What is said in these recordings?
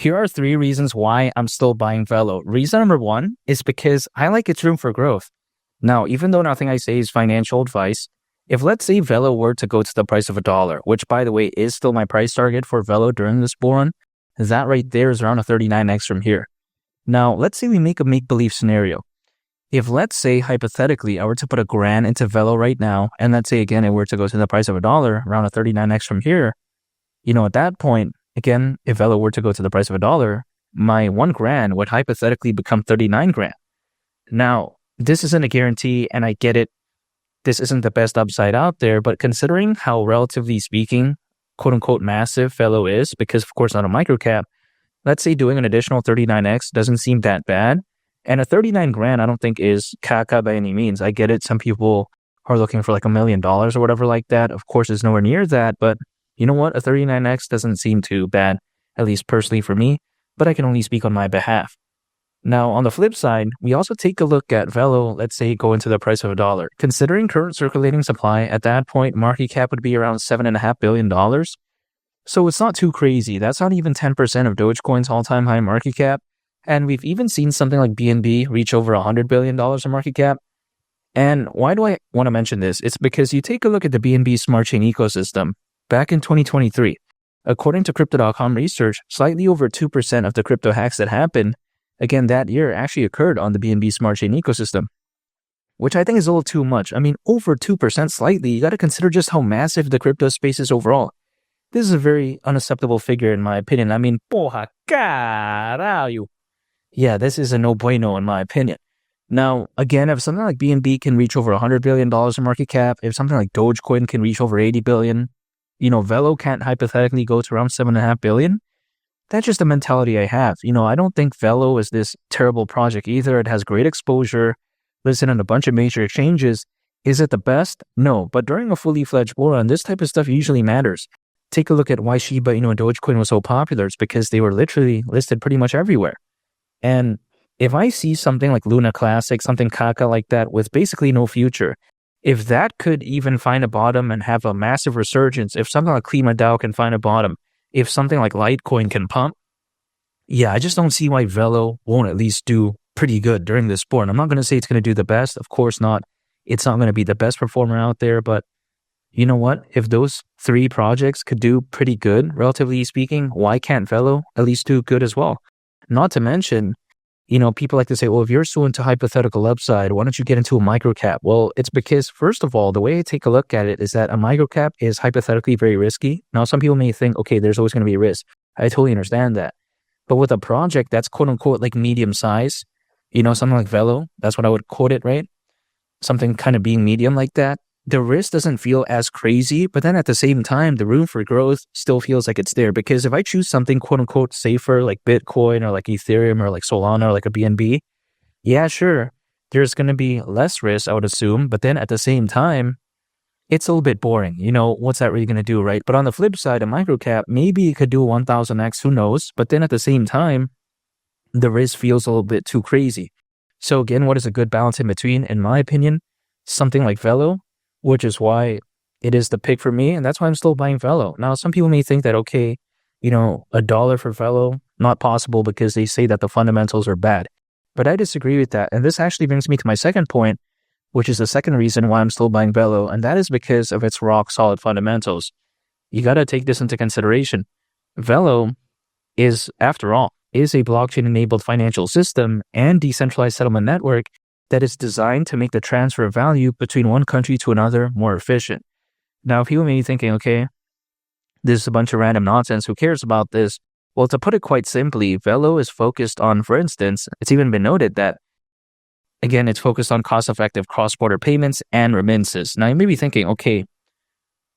Here are 3 reasons why I'm still buying VELO. Reason number 1 is because I like its room for growth. Now, even though nothing I say is financial advice, if let's say VELO were to go to the price of $1, which by the way is still my price target for VELO during this bull run, that right there is around a 39x from here. Now, let's say we make a make-believe scenario. If let's say hypothetically I were to put $1,000 into VELO right now, and let's say again it were to go to the price of $1, around a 39x from here, at that point, again, if VELO were to go to the price of $1, my $1,000 would hypothetically become 39 grand. Now, this isn't a guarantee, and I get it. This isn't the best upside out there, but considering how relatively speaking, quote unquote, massive VELO is, because of course not a microcap, let's say doing an additional 39x doesn't seem that bad. And a 39 grand, I don't think is caca by any means. I get it. Some people are looking for like $1 million or whatever like that. Of course, it's nowhere near that, but you know what? A 39x doesn't seem too bad, at least personally for me, but I can only speak on my behalf. Now, on the flip side, we also take a look at VELO, let's say go into the price of $1. Considering current circulating supply, at that point, market cap would be around $7.5 billion. So it's not too crazy. That's not even 10% of Dogecoin's all-time high market cap. And we've even seen something like BNB reach over $100 billion in market cap. And why do I want to mention this? It's because you take a look at the BNB smart chain ecosystem. Back in 2023, according to Crypto.com research, slightly over 2% of the crypto hacks that happened, again, that year actually occurred on the BNB smart chain ecosystem, which I think is a little too much. I mean, over 2% slightly, you got to consider just how massive the crypto space is overall. This is a very unacceptable figure in my opinion. I mean, porra caralho. Yeah, this is a no bueno in my opinion. Now, again, if something like BNB can reach over $100 billion in market cap, if something like Dogecoin can reach over 80 billion, VELO can't hypothetically go to around 7.5 billion. That's just the mentality I have. I don't think VELO is this terrible project either. It has great exposure, listed on a bunch of major exchanges. Is it the best? No, but during a fully fledged bull run, this type of stuff usually matters. Take a look at why Shiba, and Dogecoin was so popular. It's because they were literally listed pretty much everywhere. And if I see something like Luna Classic, something caca like that with basically no future, if that could even find a bottom and have a massive resurgence, if something like KlimaDAO can find a bottom, if something like Litecoin can pump, I just don't see why VELO won't at least do pretty good during this bull run. I'm not going to say it's going to do the best. Of course not. It's not going to be the best performer out there, but you know what? If those 3 projects could do pretty good, relatively speaking, why can't VELO at least do good as well? Not to mention, people like to say, well, if you're so into hypothetical upside, why don't you get into a microcap? Well, it's because, first of all, the way I take a look at it is that a microcap is hypothetically very risky. Now, some people may think, okay, there's always going to be a risk. I totally understand that. But with a project that's quote unquote like medium size, something like VELO, that's what I would quote it, right? Something kind of being medium like that. The risk doesn't feel as crazy, but then at the same time, the room for growth still feels like it's there. Because if I choose something quote unquote safer like Bitcoin or like Ethereum or like Solana or like a BNB, yeah, sure, there's going to be less risk, I would assume. But then at the same time, it's a little bit boring. What's that really going to do, right? But on the flip side, a microcap, maybe it could do 1000x, who knows? But then at the same time, the risk feels a little bit too crazy. So again, what is a good balance in between? In my opinion, something like VELO, which is why it is the pick for me, and that's why I'm still buying VELO. Now, some people may think that, okay, $1 for VELO, not possible because they say that the fundamentals are bad. But I disagree with that. And this actually brings me to my second point, which is the second reason why I'm still buying VELO, and that is because of its rock-solid fundamentals. You got to take this into consideration. VELO is, after all, is a blockchain-enabled financial system and decentralized settlement network that is designed to make the transfer of value between one country to another more efficient. Now, people may be thinking, okay, this is a bunch of random nonsense. Who cares about this? Well, to put it quite simply, VELO is focused on, for instance, it's even been noted that, again, it's focused on cost-effective cross-border payments and remittances. Now, you may be thinking, okay,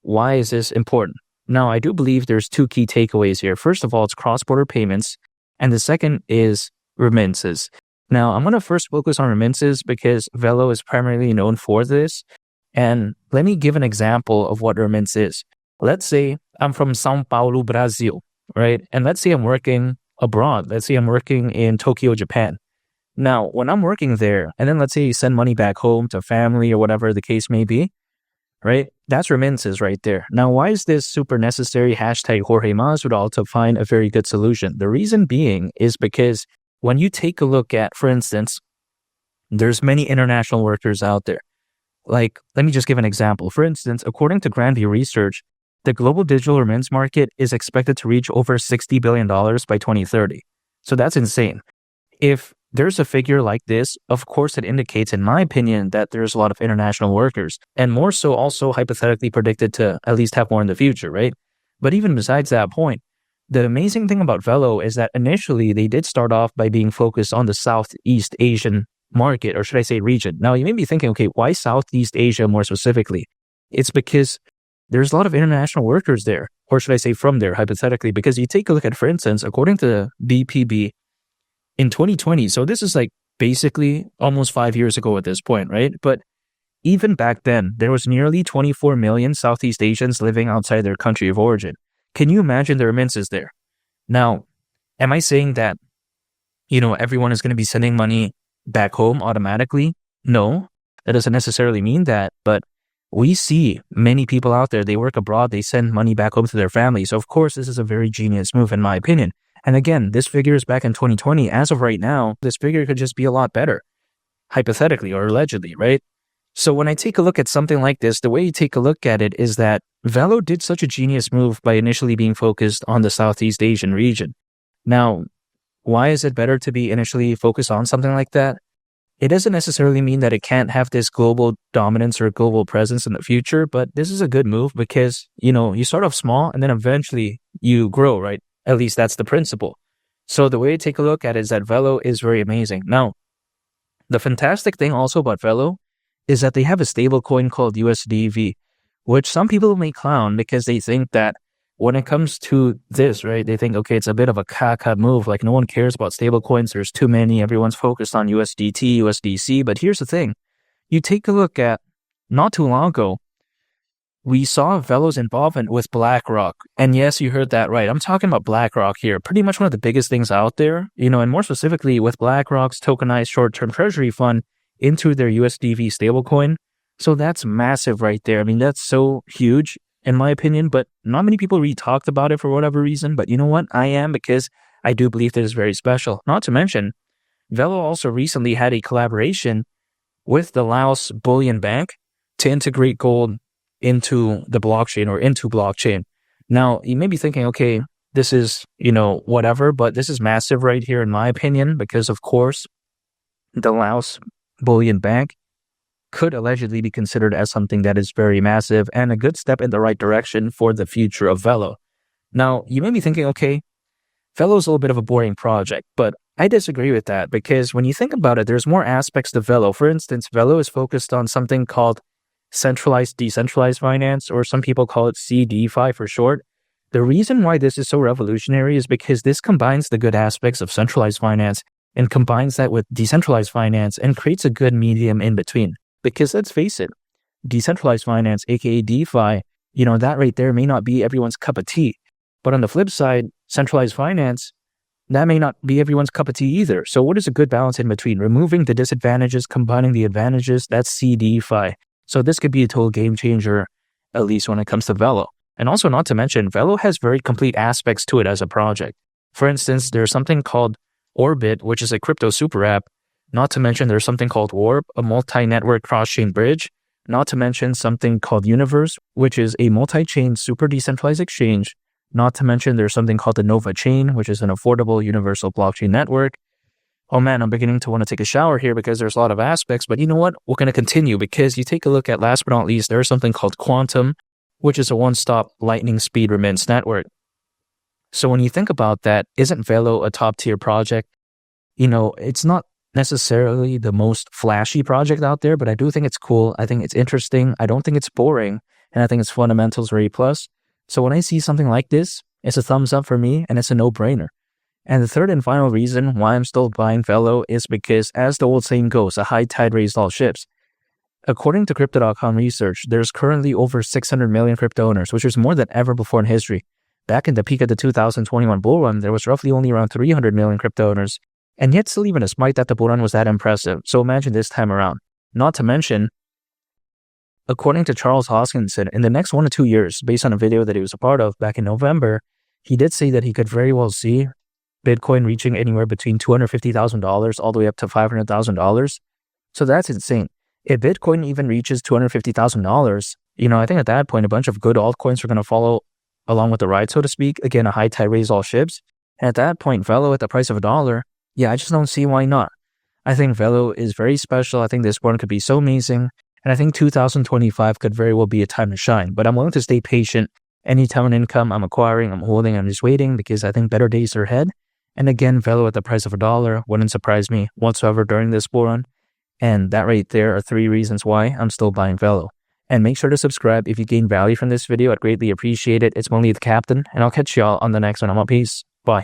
why is this important? Now, I do believe there's 2 key takeaways here. First of all, it's cross-border payments, and the second is remittances. Now, I'm going to first focus on remittances because VELO is primarily known for this. And let me give an example of what remittance is. Let's say I'm from São Paulo, Brazil, right? And let's say I'm working abroad. Let's say I'm working in Tokyo, Japan. Now, when I'm working there, and then let's say you send money back home to family or whatever the case may be, right? That's remittances right there. Now, why is this super necessary? Hashtag Jorge Masvidal to find a very good solution. The reason being is because when you take a look at, for instance, there's many international workers out there. Like, let me just give an example. For instance, according to Grandview Research, the global digital remittance market is expected to reach over $60 billion by 2030. So that's insane. If there's a figure like this, of course, it indicates, in my opinion, that there's a lot of international workers, and more so also hypothetically predicted to at least have more in the future, right? But even besides that point, the amazing thing about VELO is that initially they did start off by being focused on the Southeast Asian market, or should I say region. Now, you may be thinking, okay, why Southeast Asia more specifically? It's because there's a lot of international workers there, or should I say from there, hypothetically, because you take a look at, for instance, according to BPB, in 2020, so this is like basically almost 5 years ago at this point, right? But even back then, there was nearly 24 million Southeast Asians living outside their country of origin. Can you imagine the remittances there? Now, am I saying that, everyone is going to be sending money back home automatically? No, that doesn't necessarily mean that, but we see many people out there, they work abroad, they send money back home to their families. So of course, this is a very genius move in my opinion. And again, this figure is back in 2020. As of right now, this figure could just be a lot better, hypothetically or allegedly, right? So when I take a look at something like this, the way you take a look at it is that VELO did such a genius move by initially being focused on the Southeast Asian region. Now, why is it better to be initially focused on something like that? It doesn't necessarily mean that it can't have this global dominance or global presence in the future, but this is a good move because, you start off small and then eventually you grow, right? At least that's the principle. So the way to take a look at it is that VELO is very amazing. Now, the fantastic thing also about VELO is that they have a stable coin called USDV, which some people may clown because they think that when it comes to this, right, they think, okay, it's a bit of a caca move. Like no one cares about stable coins. There's too many. Everyone's focused on USDT, USDC. But here's the thing. You take a look at not too long ago, we saw VELO's involvement with BlackRock. And yes, you heard that right. I'm talking about BlackRock here. Pretty much one of the biggest things out there, and more specifically with BlackRock's tokenized short-term treasury fund into their USDV stablecoin. So that's massive right there. I mean, that's so huge in my opinion, but not many people really talked about it for whatever reason. But you know what? I am, because I do believe that it's very special. Not to mention, VELO also recently had a collaboration with the Laos Bullion Bank to integrate gold into the blockchain or into blockchain. Now, you may be thinking, okay, this is, whatever, but this is massive right here in my opinion, because of course, the Laos Bullion Bank could allegedly be considered as something that is very massive and a good step in the right direction for the future of VELO. Now, you may be thinking, okay, VELO is a little bit of a boring project, but I disagree with that because when you think about it, there's more aspects to VELO. For instance, VELO is focused on something called centralized decentralized finance, or some people call it CDFI for short. The reason why this is so revolutionary is because this combines the good aspects of centralized finance and combines that with decentralized finance and creates a good medium in between. Because let's face it, decentralized finance, aka DeFi, that right there may not be everyone's cup of tea. But on the flip side, centralized finance, that may not be everyone's cup of tea either. So what is a good balance in between? Removing the disadvantages, combining the advantages, that's CDFI. So this could be a total game changer, at least when it comes to VELO. And also not to mention, VELO has very complete aspects to it as a project. For instance, there's something called Orbit, which is a crypto super app. Not to mention there's something called Warp, a multi-network cross-chain bridge. Not to mention something called Universe, which is a multi-chain super decentralized exchange. Not to mention there's something called the Nova Chain, which is an affordable universal blockchain network. Oh man, I'm beginning to want to take a shower here because there's a lot of aspects, but you know what? We're going to continue because you take a look at, last but not least, there's something called Quantum, which is a one-stop lightning speed remittance network. So when you think about that, isn't VELO a top-tier project? It's not necessarily the most flashy project out there, but I do think it's cool. I think it's interesting. I don't think it's boring, and I think its fundamentals are A+. So when I see something like this, it's a thumbs up for me, and it's a no-brainer. And the third and final reason why I'm still buying VELO is because, as the old saying goes, a high tide raised all ships. According to Crypto.com research, there's currently over 600 million crypto owners, which is more than ever before in history. Back in the peak of the 2021 bull run, there was roughly only around 300 million crypto owners. And yet still, even despite that, the bull run was that impressive. So imagine this time around. Not to mention, according to Charles Hoskinson, in the next 1 to 2 years, based on a video that he was a part of back in November, he did say that he could very well see Bitcoin reaching anywhere between $250,000 all the way up to $500,000. So that's insane. If Bitcoin even reaches $250,000, I think at that point, a bunch of good altcoins are going to follow along with the ride, so to speak. Again, a high tide raises all ships. And at that point, VELO at the price of $1, yeah, I just don't see why not. I think VELO is very special. I think this one could be so amazing. And I think 2025 could very well be a time to shine. But I'm willing to stay patient. Any talent income I'm acquiring, I'm holding, I'm just waiting because I think better days are ahead. And again, VELO at the price of $1 wouldn't surprise me whatsoever during this bull run. And that right there are 3 reasons why I'm still buying VELO. And make sure to subscribe if you gain value from this video. I'd greatly appreciate it. It's only the captain, and I'll catch y'all on the next one. I'm out. Peace. Bye.